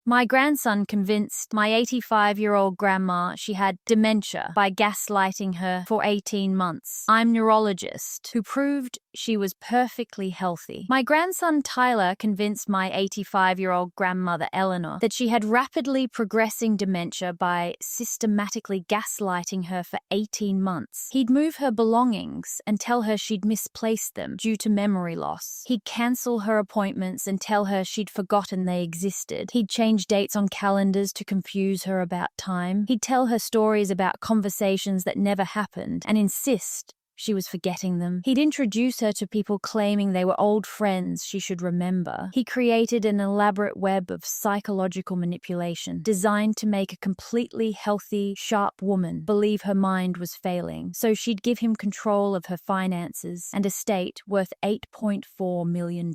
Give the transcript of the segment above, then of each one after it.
My grandson convinced my 85-year-old grandma she had dementia by gaslighting her for 18 months. I'm Neurologist, who proved she was perfectly healthy. My grandson Tyler convinced my 85-year-old grandmother Eleanor that she had rapidly progressing dementia by systematically gaslighting her for 18 months. He'd move her belongings and tell her she'd misplaced them due to memory loss. He'd cancel her appointments and tell her she'd forgotten they existed. He'd change dates on calendars to confuse her about time. He'd tell her stories about conversations that never happened and insist she was forgetting them. He'd introduce her to people claiming they were old friends she should remember. He created an elaborate web of psychological manipulation designed to make a completely healthy, sharp woman believe her mind was failing, so she'd give him control of her finances and estate worth $8.4 million.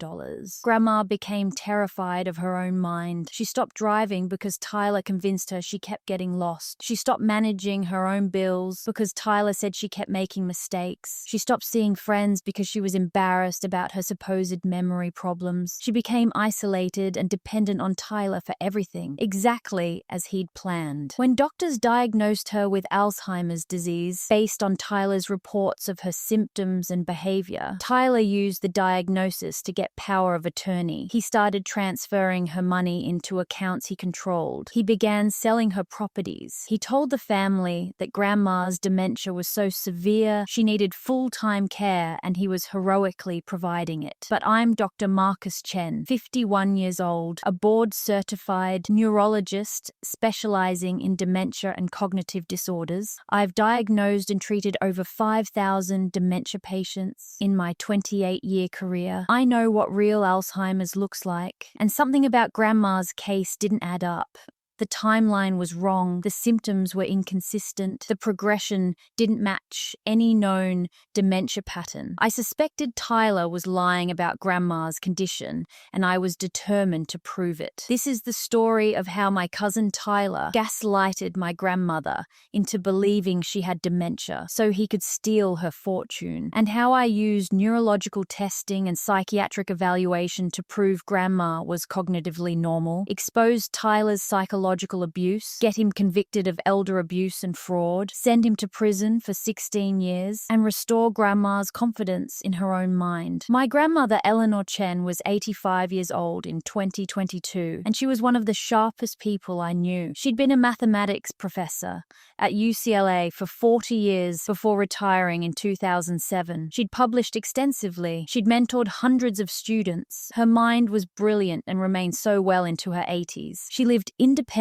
Grandma became terrified of her own mind. She stopped driving because Tyler convinced her she kept getting lost. She stopped managing her own bills because Tyler said she kept making mistakes. She stopped seeing friends because she was embarrassed about her supposed memory problems. She became isolated and dependent on Tyler for everything, exactly as he'd planned. When doctors diagnosed her with Alzheimer's disease based on Tyler's reports of her symptoms and behavior, Tyler used the diagnosis to get power of attorney. He started transferring her money into accounts he controlled. He began selling her properties. He told the family that Grandma's dementia was so severe she needed full-time care and he was heroically providing it. But I'm Dr. Marcus Chen, 51 years old, a board-certified neurologist specializing in dementia and cognitive disorders. I've diagnosed and treated over 5,000 dementia patients in my 28-year career. I know what real Alzheimer's looks like, and something about Grandma's case didn't add up. The timeline was wrong, the symptoms were inconsistent, the progression didn't match any known dementia pattern. I suspected Tyler was lying about Grandma's condition, and I was determined to prove it. This is the story of how my cousin Tyler gaslighted my grandmother into believing she had dementia so he could steal her fortune, and how I used neurological testing and psychiatric evaluation to prove Grandma was cognitively normal, exposed Tyler's psychological abuse, get him convicted of elder abuse and fraud, send him to prison for 16 years, and restore Grandma's confidence in her own mind. My grandmother Eleanor Chen was 85 years old in 2022, and she was one of the sharpest people I knew. She'd been a mathematics professor at UCLA for 40 years before retiring in 2007. She'd published extensively. She'd mentored hundreds of students. Her mind was brilliant and remained so well into her 80s. She lived independently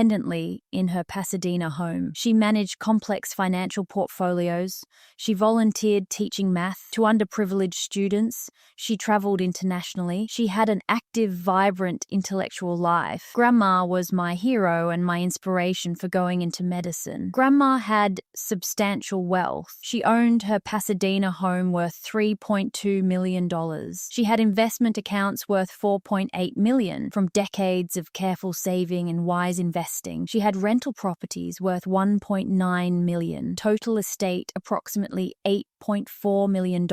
in her Pasadena home. She managed complex financial portfolios. She volunteered teaching math to underprivileged students. She traveled internationally. She had an active, vibrant intellectual life. Grandma was my hero and my inspiration for going into medicine. Grandma had substantial wealth. She owned her Pasadena home worth $3.2 million. She had investment accounts worth $4.8 million from decades of careful saving and wise investing. She had rental properties worth $1.9 million, total estate approximately $8.4 million.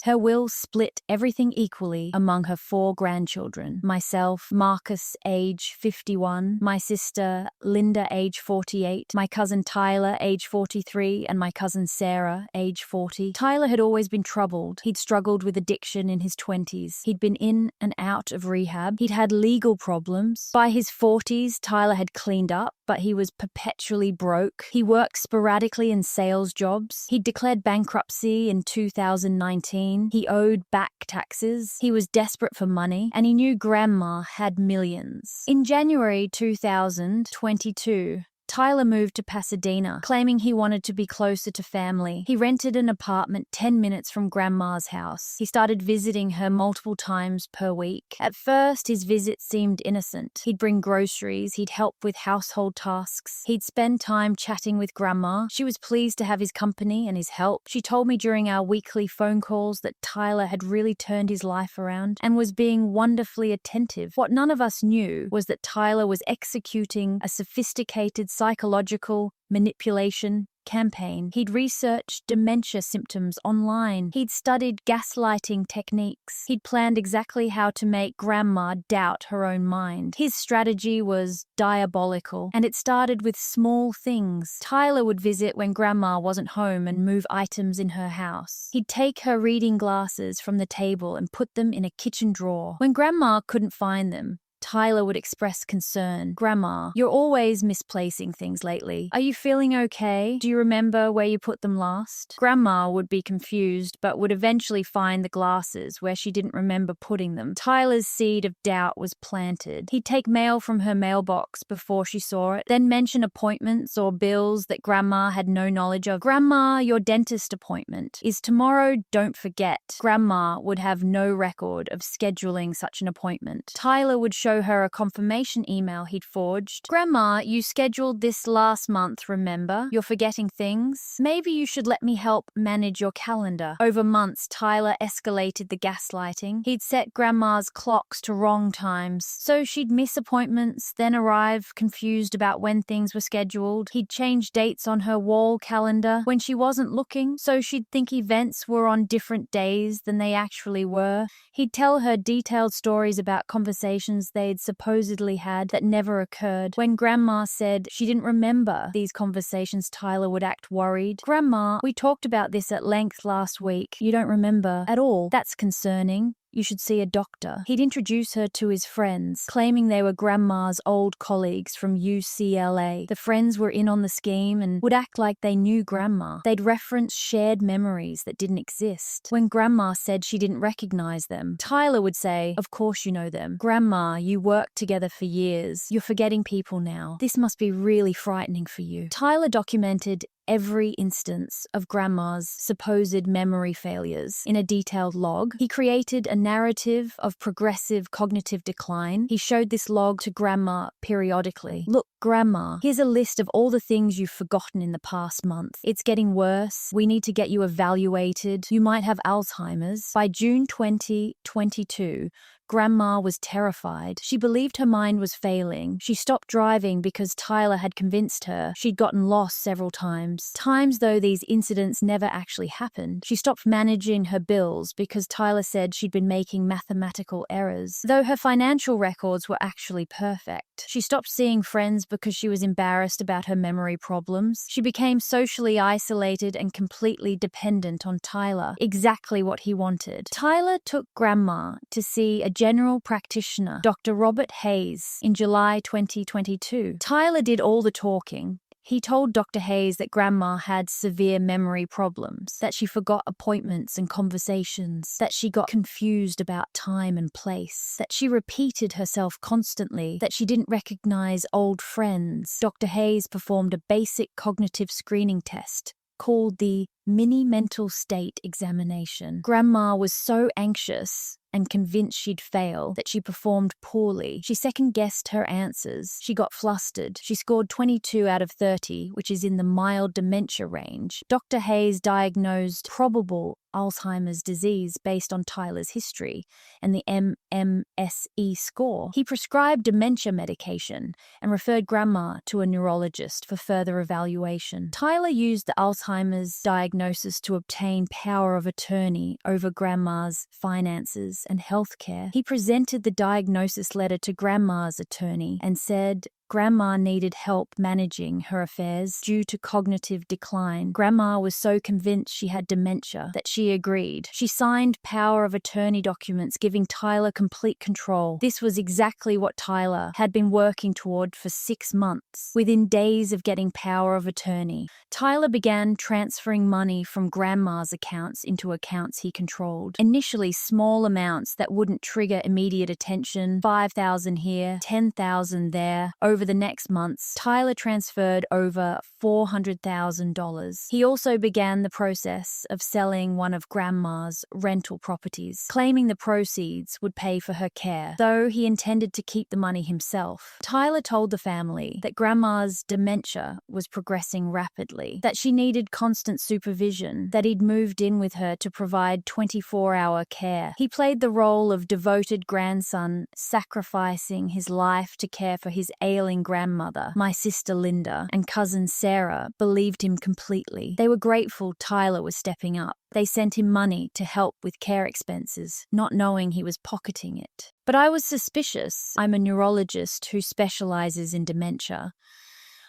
Her will split everything equally among her 4 grandchildren. Myself, Marcus, age 51, my sister, Linda, age 48, my cousin Tyler, age 43, and my cousin Sarah, age 40. Tyler had always been troubled. He'd struggled with addiction in his 20s. He'd been in and out of rehab. He'd had legal problems. By his 40s, Tyler had cleaned up, but he was perpetually broke. He worked sporadically in sales jobs. He declared bankruptcy in 2019. He owed back taxes. He was desperate for money, and he knew Grandma had millions. In January 2022, Tyler moved to Pasadena, claiming he wanted to be closer to family. He rented an apartment 10 minutes from Grandma's house. He started visiting her multiple times per week. At first, his visits seemed innocent. He'd bring groceries, he'd help with household tasks, he'd spend time chatting with Grandma. She was pleased to have his company and his help. She told me during our weekly phone calls that Tyler had really turned his life around and was being wonderfully attentive. What none of us knew was that Tyler was executing a sophisticated psychological manipulation campaign. He'd researched dementia symptoms online. He'd studied gaslighting techniques. He'd planned exactly how to make Grandma doubt her own mind. His strategy was diabolical, and it started with small things. Tyler would visit when Grandma wasn't home and move items in her house. He'd take her reading glasses from the table and put them in a kitchen drawer. When Grandma couldn't find them, Tyler would express concern. "Grandma, you're always misplacing things lately. Are you feeling okay? Do you remember where you put them last?" Grandma would be confused, but would eventually find the glasses where she didn't remember putting them. Tyler's seed of doubt was planted. He'd take mail from her mailbox before she saw it, then mention appointments or bills that Grandma had no knowledge of. "Grandma, your dentist appointment is tomorrow, don't forget." Grandma would have no record of scheduling such an appointment. Tyler would show her a confirmation email he'd forged. "Grandma, you scheduled this last month, remember? You're forgetting things. Maybe you should let me help manage your calendar." Over months, Tyler escalated the gaslighting. He'd set Grandma's clocks to wrong times, so she'd miss appointments, then arrive confused about when things were scheduled. He'd change dates on her wall calendar when she wasn't looking, so she'd think events were on different days than they actually were. He'd tell her detailed stories about conversations they'd supposedly had that never occurred. When Grandma said she didn't remember these conversations, Tyler would act worried. "Grandma, we talked about this at length last week. You don't remember at all. That's concerning. You should see a doctor." He'd introduce her to his friends, claiming they were Grandma's old colleagues from UCLA. The friends were in on the scheme and would act like they knew Grandma. They'd reference shared memories that didn't exist. When Grandma said she didn't recognize them, Tyler would say, "Of course you know them. Grandma, you worked together for years. You're forgetting people now. This must be really frightening for you." Tyler documented every instance of Grandma's supposed memory failures in a detailed log. He created a narrative of progressive cognitive decline. He showed this log to Grandma periodically. "Look, Grandma, here's a list of all the things you've forgotten in the past month. It's getting worse. We need to get you evaluated. You might have Alzheimer's." By June 2022, Grandma was terrified. She believed her mind was failing. She stopped driving because Tyler had convinced her she'd gotten lost several times though these incidents never actually happened. She stopped managing her bills because Tyler said she'd been making mathematical errors, though her financial records were actually perfect. She stopped seeing friends because she was embarrassed about her memory problems. She became socially isolated and completely dependent on Tyler, exactly what he wanted. Tyler took Grandma to see a general practitioner, Dr. Robert Hayes, in July 2022. Tyler did all the talking. He told Dr. Hayes that Grandma had severe memory problems, that she forgot appointments and conversations, that she got confused about time and place, that she repeated herself constantly, that she didn't recognize old friends. Dr. Hayes performed a basic cognitive screening test called the mini mental state examination. Grandma was so anxious and convinced she'd fail that she performed poorly. She second-guessed her answers. She got flustered. She scored 22 out of 30, which is in the mild dementia range. Dr. Hayes diagnosed probable Alzheimer's disease based on Tyler's history and the MMSE score. He prescribed dementia medication and referred Grandma to a neurologist for further evaluation. Tyler used the Alzheimer's diagnosis to obtain power of attorney over Grandma's finances and health care. He presented the diagnosis letter to Grandma's attorney and said Grandma needed help managing her affairs due to cognitive decline. Grandma was so convinced she had dementia that she agreed. She signed power of attorney documents giving Tyler complete control. This was exactly what Tyler had been working toward for 6 months. Within days of getting power of attorney, Tyler began transferring money from Grandma's accounts into accounts he controlled. Initially small amounts that wouldn't trigger immediate attention, $5,000 here, $10,000 there. Over the next months, Tyler transferred over $400,000. He also began the process of selling one of Grandma's rental properties, claiming the proceeds would pay for her care, though he intended to keep the money himself. Tyler told the family that Grandma's dementia was progressing rapidly, that she needed constant supervision, that he'd moved in with her to provide 24-hour care. He played the role of devoted grandson, sacrificing his life to care for his ailing darling grandmother, my sister Linda, and cousin Sarah believed him completely. They were grateful Tyler was stepping up. They sent him money to help with care expenses, not knowing he was pocketing it. But I was suspicious. I'm a neurologist who specializes in dementia.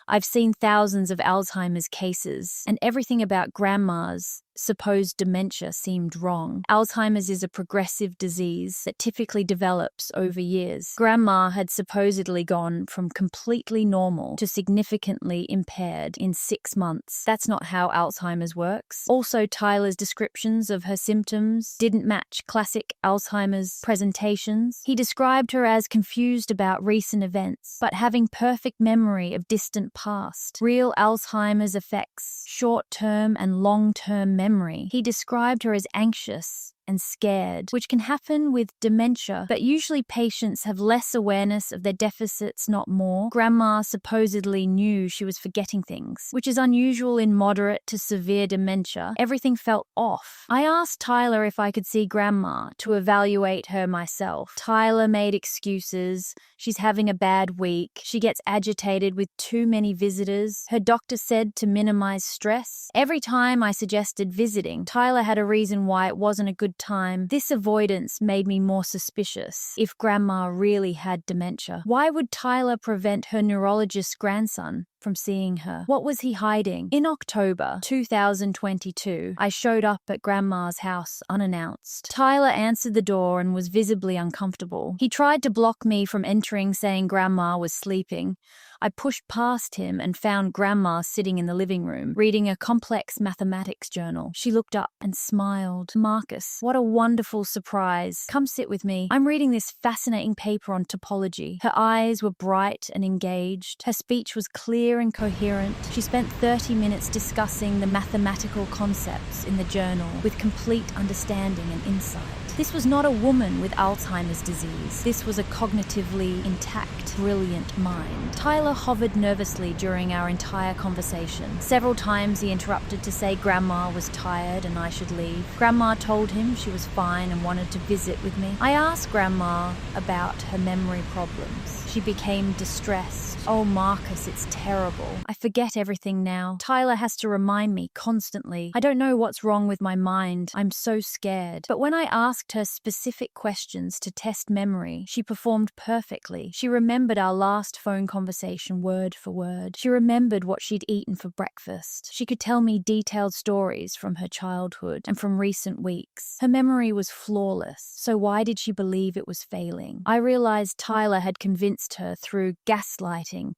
I've seen thousands of Alzheimer's cases, and everything about Grandma's supposed dementia seemed wrong. Alzheimer's is a progressive disease that typically develops over years. Grandma had supposedly gone from completely normal to significantly impaired in 6 months. That's not how Alzheimer's works. Also, Tyler's descriptions of her symptoms didn't match classic Alzheimer's presentations. He described her as confused about recent events, but having perfect memory of distant past. Real Alzheimer's affects short-term and long-term memory. He described her as anxious and scared, which can happen with dementia, but usually patients have less awareness of their deficits, not more. Grandma supposedly knew she was forgetting things, which is unusual in moderate to severe dementia. Everything felt off. I asked Tyler if I could see Grandma to evaluate her myself. Tyler made excuses. She's having a bad week. She gets agitated with too many visitors. Her doctor said to minimize stress. Every time I suggested visiting, Tyler had a reason why it wasn't a good time. This avoidance made me more suspicious. If Grandma really had dementia, why would Tyler prevent her neurologist's grandson from seeing her? What was he hiding? In October 2022, I showed up at Grandma's house unannounced. Tyler answered the door and was visibly uncomfortable. He tried to block me from entering, saying Grandma was sleeping. I pushed past him and found Grandma sitting in the living room, reading a complex mathematics journal. She looked up and smiled. "Marcus, what a wonderful surprise. Come sit with me. I'm reading this fascinating paper on topology." Her eyes were bright and engaged. Her speech was clear and coherent. She spent 30 minutes discussing the mathematical concepts in the journal with complete understanding and insight. This was not a woman with Alzheimer's disease. This was a cognitively intact, brilliant mind. Tyler hovered nervously during our entire conversation. Several times he interrupted to say Grandma was tired and I should leave. Grandma told him she was fine and wanted to visit with me. I asked Grandma about her memory problems. She became distressed. "Oh, Marcus, it's terrible. I forget everything now. Tyler has to remind me constantly. I don't know what's wrong with my mind. I'm so scared." But when I asked her specific questions to test memory, she performed perfectly. She remembered our last phone conversation word for word. She remembered what she'd eaten for breakfast. She could tell me detailed stories from her childhood and from recent weeks. Her memory was flawless. So why did she believe it was failing? I realized Tyler had convinced her through gaslighting,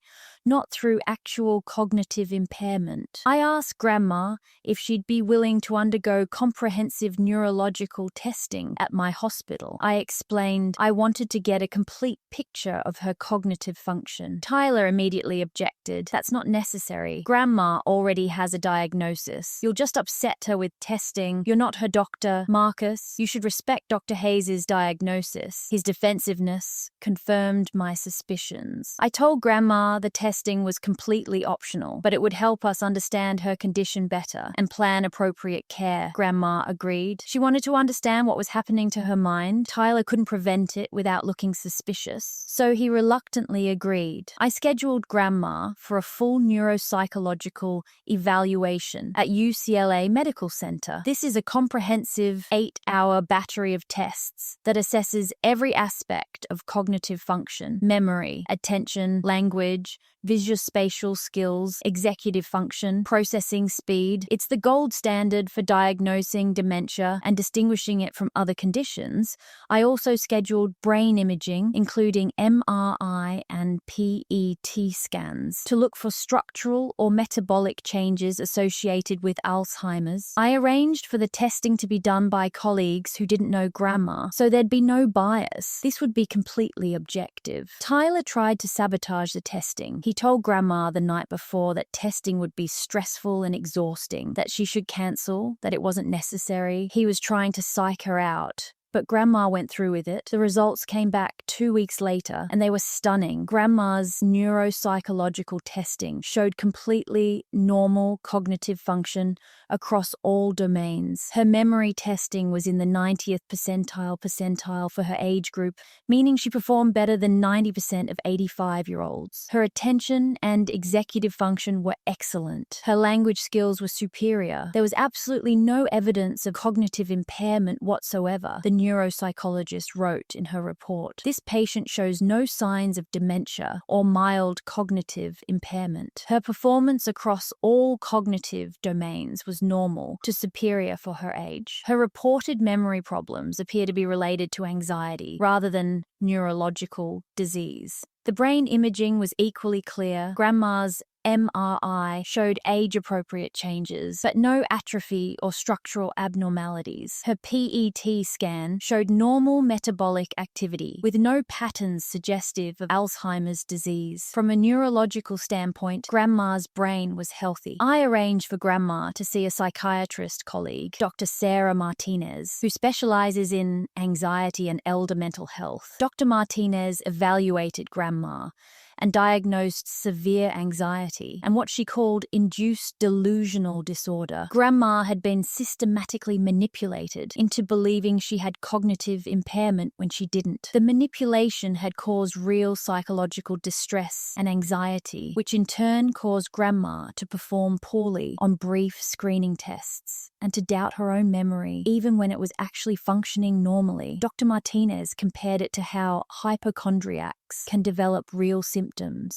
not through actual cognitive impairment. I asked Grandma if she'd be willing to undergo comprehensive neurological testing at my hospital. I explained I wanted to get a complete picture of her cognitive function. Tyler immediately objected. "That's not necessary. Grandma already has a diagnosis. You'll just upset her with testing. You're not her doctor. Marcus, you should respect Dr. Hayes' diagnosis." His defensiveness confirmed my suspicions. I told Grandma the testing was completely optional, but it would help us understand her condition better and plan appropriate care. Grandma agreed. She wanted to understand what was happening to her mind. Tyler couldn't prevent it without looking suspicious, so he reluctantly agreed. I scheduled Grandma for a full neuropsychological evaluation at UCLA Medical Center. This is a comprehensive 8-hour battery of tests that assesses every aspect of cognitive function: memory, attention, language, visuospatial skills, executive function, processing speed. It's the gold standard for diagnosing dementia and distinguishing it from other conditions. I also scheduled brain imaging, including MRI and PET scans, to look for structural or metabolic changes associated with Alzheimer's. I arranged for the testing to be done by colleagues who didn't know Grandma, so there'd be no bias. This would be completely objective. Tyler tried to sabotage the testing. He told Grandma the night before that testing would be stressful and exhausting, that she should cancel, that it wasn't necessary. He was trying to psych her out. But Grandma went through with it. The results came back 2 weeks later, and they were stunning. Grandma's neuropsychological testing showed completely normal cognitive function across all domains. Her memory testing was in the 90th percentile for her age group, meaning she performed better than 90% of 85-year-olds. Her attention and executive function were excellent. Her language skills were superior. There was absolutely no evidence of cognitive impairment whatsoever, the neuropsychologist wrote in her report. This patient shows no signs of dementia or mild cognitive impairment. Her performance across all cognitive domains was normal to superior for her age. Her reported memory problems appear to be related to anxiety rather than neurological disease. The brain imaging was equally clear. Grandma's MRI showed age-appropriate changes, but no atrophy or structural abnormalities. Her PET scan showed normal metabolic activity, with no patterns suggestive of Alzheimer's disease. From a neurological standpoint, Grandma's brain was healthy. I arranged for Grandma to see a psychiatrist colleague, Dr. Sarah Martinez, who specializes in anxiety and elder mental health. Dr. Martinez evaluated Grandma and diagnosed severe anxiety and what she called induced delusional disorder. Grandma had been systematically manipulated into believing she had cognitive impairment when she didn't. The manipulation had caused real psychological distress and anxiety, which in turn caused Grandma to perform poorly on brief screening tests and to doubt her own memory, even when it was actually functioning normally. Dr. Martinez compared it to how hypochondriacs can develop real symptoms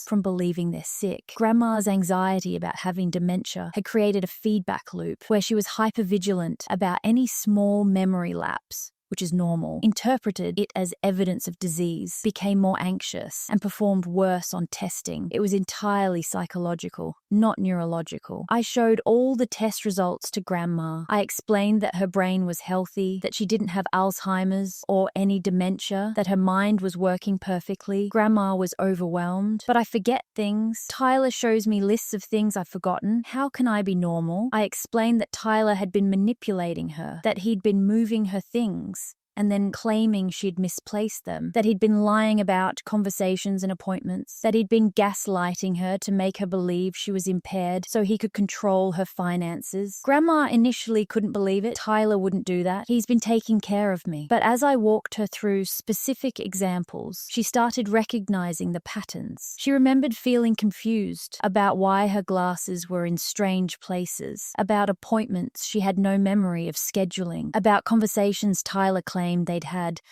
from believing they're sick. Grandma's anxiety about having dementia had created a feedback loop where she was hypervigilant about any small memory lapse, which is normal, interpreted it as evidence of disease, became more anxious, and performed worse on testing. It was entirely psychological, not neurological. I showed all the test results to Grandma. I explained that her brain was healthy, that she didn't have Alzheimer's or any dementia, that her mind was working perfectly. Grandma was overwhelmed. But I forget things. Tyler shows me lists of things I've forgotten. How can I be normal? I explained that Tyler had been manipulating her, that he'd been moving her things and then claiming she'd misplaced them, that he'd been lying about conversations and appointments, that he'd been gaslighting her to make her believe she was impaired so he could control her finances. Grandma initially couldn't believe it. Tyler wouldn't do that. He's been taking care of me. But as I walked her through specific examples, she started recognizing the patterns. She remembered feeling confused about why her glasses were in strange places, about appointments she had no memory of scheduling, about conversations Tyler claimed they'd had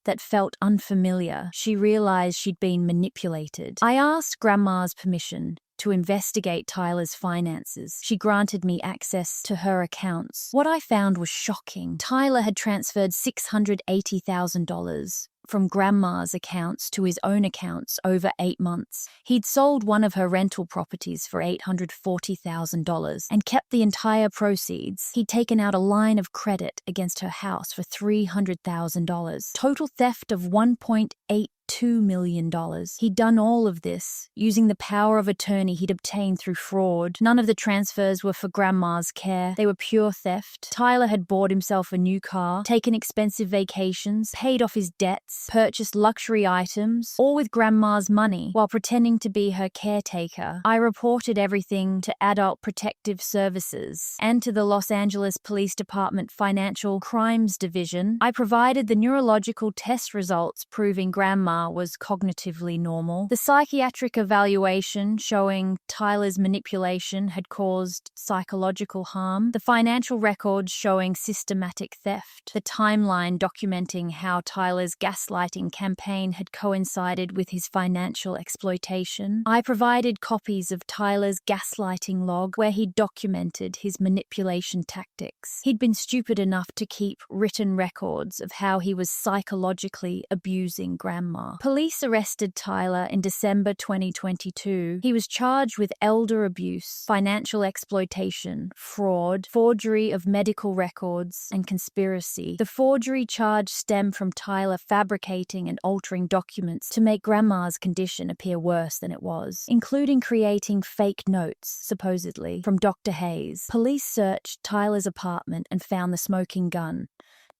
that felt unfamiliar. She realized she'd been manipulated. I asked Grandma's permission to investigate Tyler's finances. She granted me access to her accounts. What I found was shocking. Tyler had transferred $680,000 from Grandma's accounts to his own accounts over 8 months. He'd sold one of her rental properties for $840,000 and kept the entire proceeds. He'd taken out a line of credit against her house for $300,000. Total theft of $1.82 million. He'd done all of this using the power of attorney he'd obtained through fraud. None of the transfers were for Grandma's care. They were pure theft. Tyler had bought himself a new car, taken expensive vacations, paid off his debts, purchased luxury items, all with Grandma's money, while pretending to be her caretaker. I reported everything to Adult Protective Services and to the Los Angeles Police Department Financial Crimes Division. I provided the neurological test results proving Grandma was cognitively normal. The psychiatric evaluation showing Tyler's manipulation had caused psychological harm. The financial records showing systematic theft. The timeline documenting how Tyler's gaslighting campaign had coincided with his financial exploitation. I provided copies of Tyler's gaslighting log where he documented his manipulation tactics. He'd been stupid enough to keep written records of how he was psychologically abusing Grandma. Police arrested Tyler in December 2022. He was charged with elder abuse, financial exploitation, fraud, forgery of medical records, and conspiracy. The forgery charge stemmed from Tyler fabricating and altering documents to make Grandma's condition appear worse than it was, including creating fake notes, supposedly, from Dr. Hayes. Police searched Tyler's apartment and found the smoking gun,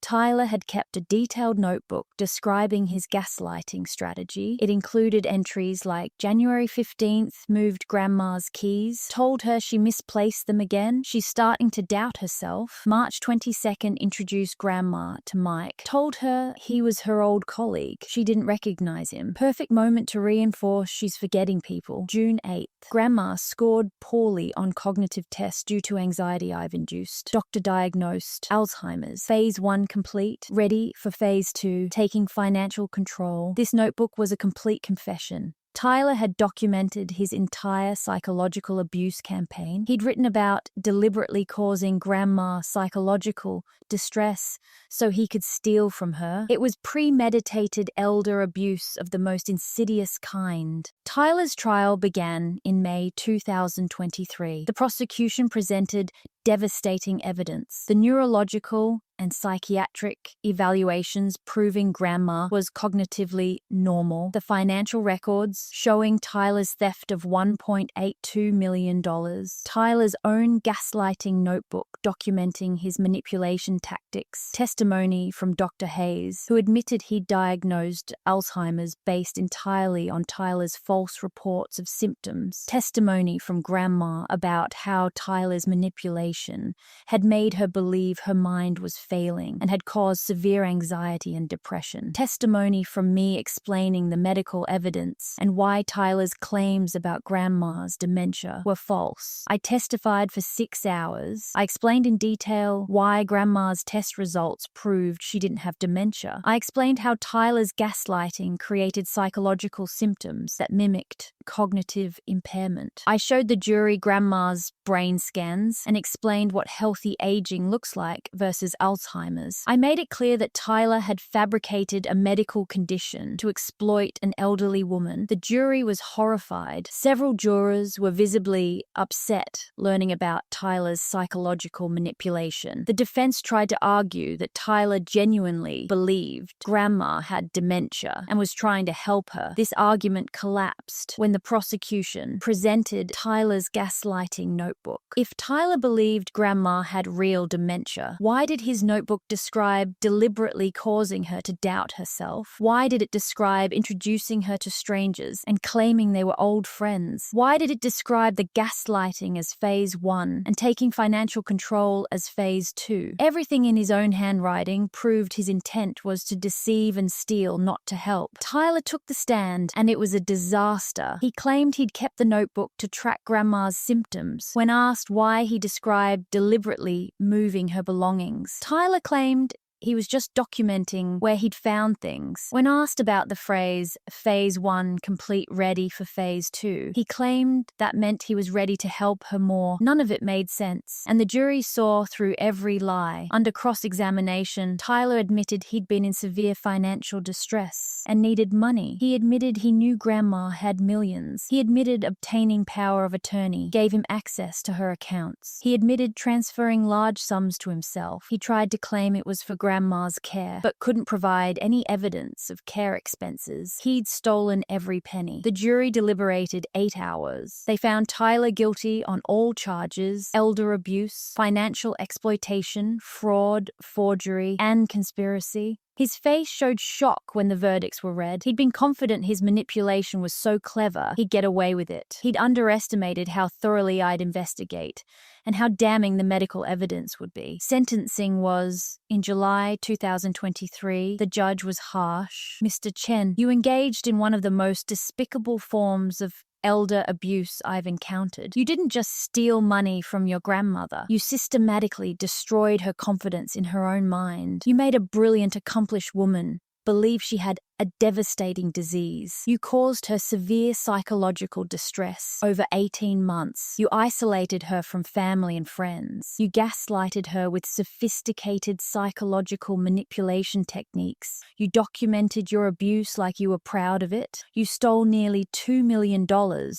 Tyler had kept a detailed notebook describing his gaslighting strategy. It included entries like January 15th, moved Grandma's keys, told her she misplaced them again, she's starting to doubt herself. March 22nd, introduced Grandma to Mike, told her he was her old colleague, she didn't recognize him. Perfect moment to reinforce she's forgetting people. June 8th, Grandma scored poorly on cognitive tests due to anxiety I've induced. Doctor diagnosed Alzheimer's. Phase 1 complete, ready for phase 2, taking financial control. This notebook was a complete confession. Tyler had documented his entire psychological abuse campaign. He'd written about deliberately causing Grandma psychological distress so he could steal from her. It was premeditated elder abuse of the most insidious kind. Tyler's trial began in May 2023. The prosecution presented devastating evidence. The neurological and psychiatric evaluations proving Grandma was cognitively normal. The financial records showing Tyler's theft of $1.82 million. Tyler's own gaslighting notebook documenting his manipulation tactics. Testimony from Dr. Hayes, who admitted he'd diagnosed Alzheimer's based entirely on Tyler's false reports of symptoms. Testimony from Grandma about how Tyler's manipulation had made her believe her mind was failing and had caused severe anxiety and depression. Testimony from me explaining the medical evidence and why Tyler's claims about Grandma's dementia were false. I testified for 6 hours. I explained in detail why Grandma's test results proved she didn't have dementia. I explained how Tyler's gaslighting created psychological symptoms that mimicked cognitive impairment. I showed the jury Grandma's brain scans and explained what healthy aging looks like versus Alzheimer's. I made it clear that Tyler had fabricated a medical condition to exploit an elderly woman. The jury was horrified. Several jurors were visibly upset learning about Tyler's psychological manipulation. The defense tried to argue that Tyler genuinely believed Grandma had dementia and was trying to help her. This argument collapsed when the prosecution presented Tyler's gaslighting notebook. If Tyler believed Grandma had real dementia, why did his notebook describe deliberately causing her to doubt herself? Why did it describe introducing her to strangers and claiming they were old friends? Why did it describe the gaslighting as phase 1 and taking financial control as phase 2? Everything in his own handwriting proved his intent was to deceive and steal, not to help. Tyler took the stand, and it was a disaster. He claimed he'd kept the notebook to track Grandma's symptoms. When asked why he described deliberately moving her belongings, Tyler claimed he was just documenting where he'd found things. When asked about the phrase, phase 1 complete, ready for phase 2, he claimed that meant he was ready to help her more. None of it made sense, and the jury saw through every lie. Under cross-examination, Tyler admitted he'd been in severe financial distress and needed money. He admitted he knew Grandma had millions. He admitted obtaining power of attorney gave him access to her accounts. He admitted transferring large sums to himself. He tried to claim it was for Grandma's care, but couldn't provide any evidence of care expenses. He'd stolen every penny. The jury deliberated 8 hours. They found Tyler guilty on all charges: elder abuse, financial exploitation, fraud, forgery, and conspiracy. His face showed shock when the verdicts were read. He'd been confident his manipulation was so clever he'd get away with it. He'd underestimated how thoroughly I'd investigate and how damning the medical evidence would be. Sentencing was in July 2023. The judge was harsh. Mr. Chen, you engaged in one of the most despicable forms of elder abuse I've encountered. You didn't just steal money from your grandmother. You systematically destroyed her confidence in her own mind. You made a brilliant, accomplished woman believe she had a devastating disease. You caused her severe psychological distress over 18 months. You isolated her from family and friends. You gaslighted her with sophisticated psychological manipulation techniques. You documented your abuse like you were proud of it. You stole nearly $2 million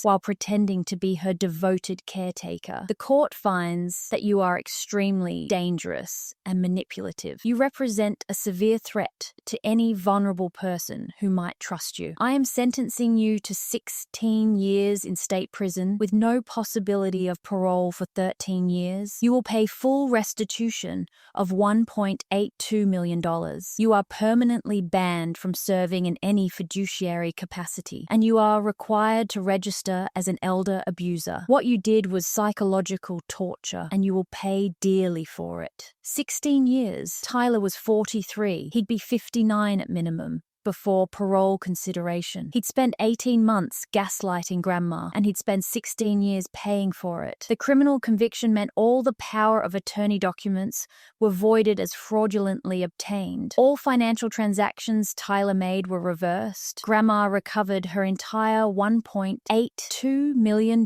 while pretending to be her devoted caretaker. The court finds that you are extremely dangerous and manipulative. You represent a severe threat to any vulnerable person person who might trust you. I am sentencing you to 16 years in state prison with no possibility of parole for 13 years. You will pay full restitution of $1.82 million. You are permanently banned from serving in any fiduciary capacity, and you are required to register as an elder abuser. What you did was psychological torture, and you will pay dearly for it. 16 years. Tyler was 43. He'd be 59 at minimum before parole consideration. He'd spent 18 months gaslighting Grandma, and he'd spent 16 years paying for it. The criminal conviction meant all the power of attorney documents were voided as fraudulently obtained. All financial transactions Tyler made were reversed. Grandma recovered her entire $1.82 million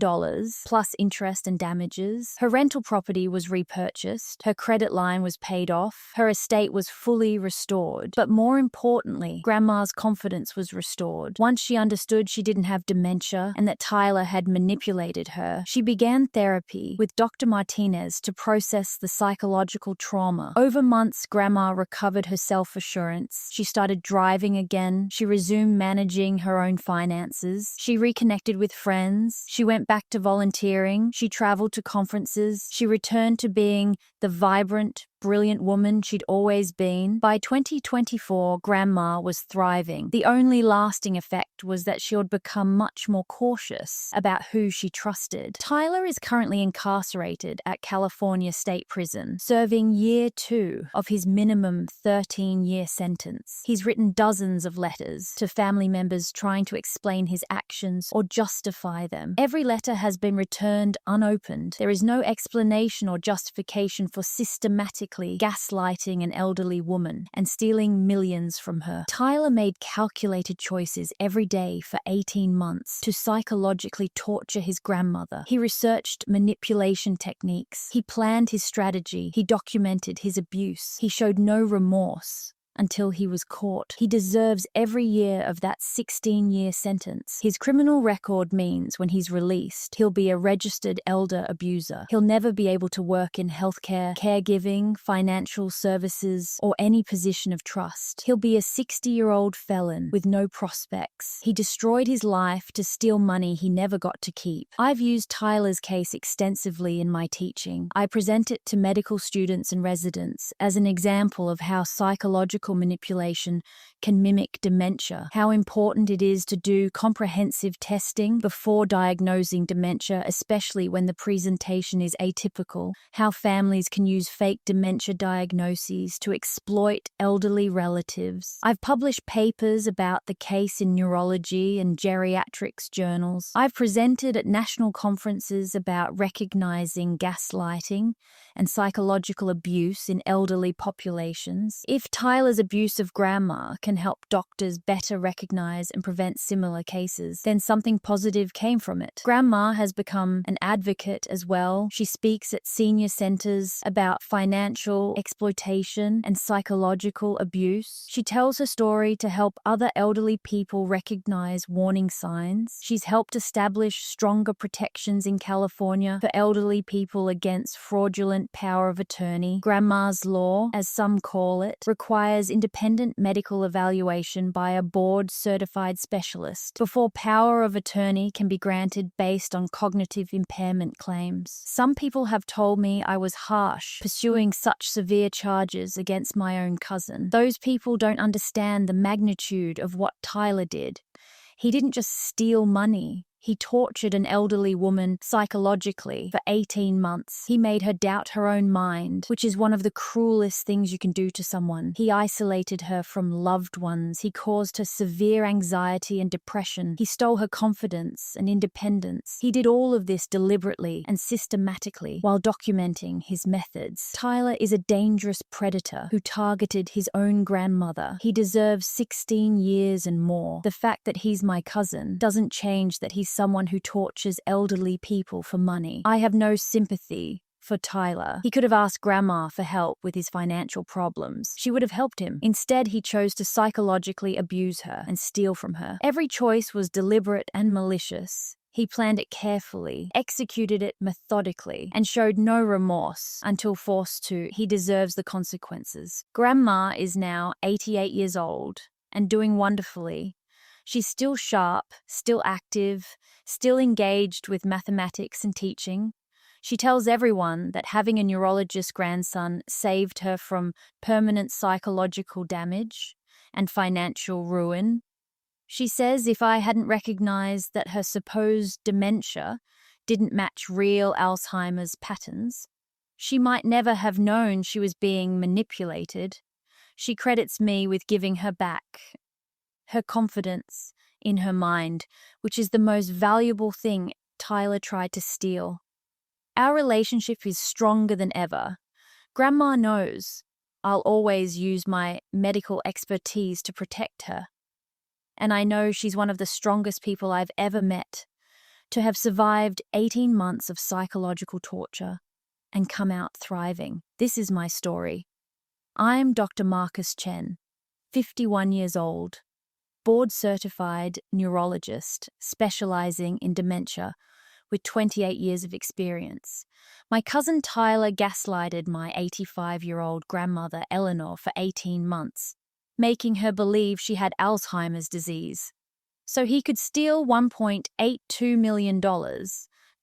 plus interest and damages. Her rental property was repurchased. Her credit line was paid off. Her estate was fully restored. But more importantly, Grandma's confidence was restored. Once she understood she didn't have dementia and that Tyler had manipulated her, she began therapy with Dr. Martinez to process the psychological trauma. Over months, Grandma recovered her self-assurance. She started driving again. She resumed managing her own finances. She reconnected with friends. She went back to volunteering. She traveled to conferences. She returned to being the vibrant, brilliant woman she'd always been. By 2024, Grandma was thriving. The only lasting effect was that she had become much more cautious about who she trusted. Tyler is currently incarcerated at California State Prison, serving year 2 of his minimum 13-year sentence. He's written dozens of letters to family members trying to explain his actions or justify them. Every letter has been returned unopened. There is no explanation or justification for systematic gaslighting an elderly woman and stealing millions from her. Tyler made calculated choices every day for 18 months to psychologically torture his grandmother. He researched manipulation techniques. He planned his strategy. He documented his abuse. He showed no remorse until he was caught. He deserves every year of that 16-year sentence. His criminal record means when he's released, he'll be a registered elder abuser. He'll never be able to work in healthcare, caregiving, financial services, or any position of trust. He'll be a 60-year-old felon with no prospects. He destroyed his life to steal money he never got to keep. I've used Tyler's case extensively in my teaching. I present it to medical students and residents as an example of how psychological manipulation can mimic dementia, how important it is to do comprehensive testing before diagnosing dementia, especially when the presentation is atypical, how families can use fake dementia diagnoses to exploit elderly relatives. I've published papers about the case in neurology and geriatrics journals. I've presented at national conferences about recognizing gaslighting and psychological abuse in elderly populations. If Tyler's abuse of Grandma can help doctors better recognize and prevent similar cases, then something positive came from it. Grandma has become an advocate as well. She speaks at senior centers about financial exploitation and psychological abuse. She tells her story to help other elderly people recognize warning signs. She's helped establish stronger protections in California for elderly people against fraudulent power of attorney. Grandma's law, as some call it, requires independent medical evaluation by a board-certified specialist before power of attorney can be granted based on cognitive impairment claims. Some people have told me I was harsh, pursuing such severe charges against my own cousin. Those people don't understand the magnitude of what Tyler did. He didn't just steal money. He tortured an elderly woman psychologically for 18 months. He made her doubt her own mind, which is one of the cruelest things you can do to someone. He isolated her from loved ones. He caused her severe anxiety and depression. He stole her confidence and independence. He did all of this deliberately and systematically while documenting his methods. Tyler is a dangerous predator who targeted his own grandmother. He deserves 16 years and more. The fact that he's my cousin doesn't change that he's someone who tortures elderly people for money. I have no sympathy for Tyler. He could have asked Grandma for help with his financial problems. She would have helped him. Instead, he chose to psychologically abuse her and steal from her. Every choice was deliberate and malicious. He planned it carefully, executed it methodically, and showed no remorse until forced to. He deserves the consequences. Grandma is now 88 years old and doing wonderfully. She's still sharp, still active, still engaged with mathematics and teaching. She tells everyone that having a neurologist grandson saved her from permanent psychological damage and financial ruin. She says if I hadn't recognized that her supposed dementia didn't match real Alzheimer's patterns, she might never have known she was being manipulated. She credits me with giving her back her confidence in her mind, which is the most valuable thing Tyler tried to steal. Our relationship is stronger than ever. Grandma knows I'll always use my medical expertise to protect her. And I know she's one of the strongest people I've ever met. To have survived 18 months of psychological torture and come out thriving. This is my story. I'm Dr. Marcus Chen, 51 years old, board-certified neurologist specializing in dementia with 28 years of experience. My cousin Tyler gaslighted my 85-year-old grandmother Eleanor for 18 months, making her believe she had Alzheimer's disease. So he could steal $1.82 million.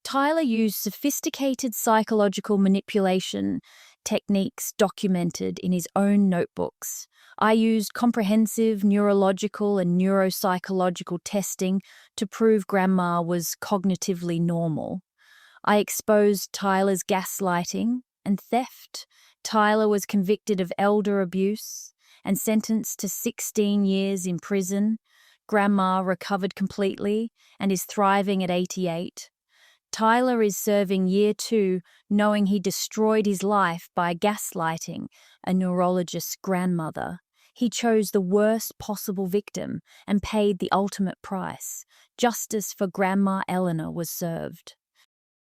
Tyler used sophisticated psychological manipulation techniques documented in his own notebooks. I used comprehensive neurological and neuropsychological testing to prove Grandma was cognitively normal. I exposed Tyler's gaslighting and theft. Tyler was convicted of elder abuse and sentenced to 16 years in prison. Grandma recovered completely and is thriving at 88. Tyler is serving year 2, knowing he destroyed his life by gaslighting a neurologist's grandmother. He chose the worst possible victim and paid the ultimate price. Justice for Grandma Eleanor was served.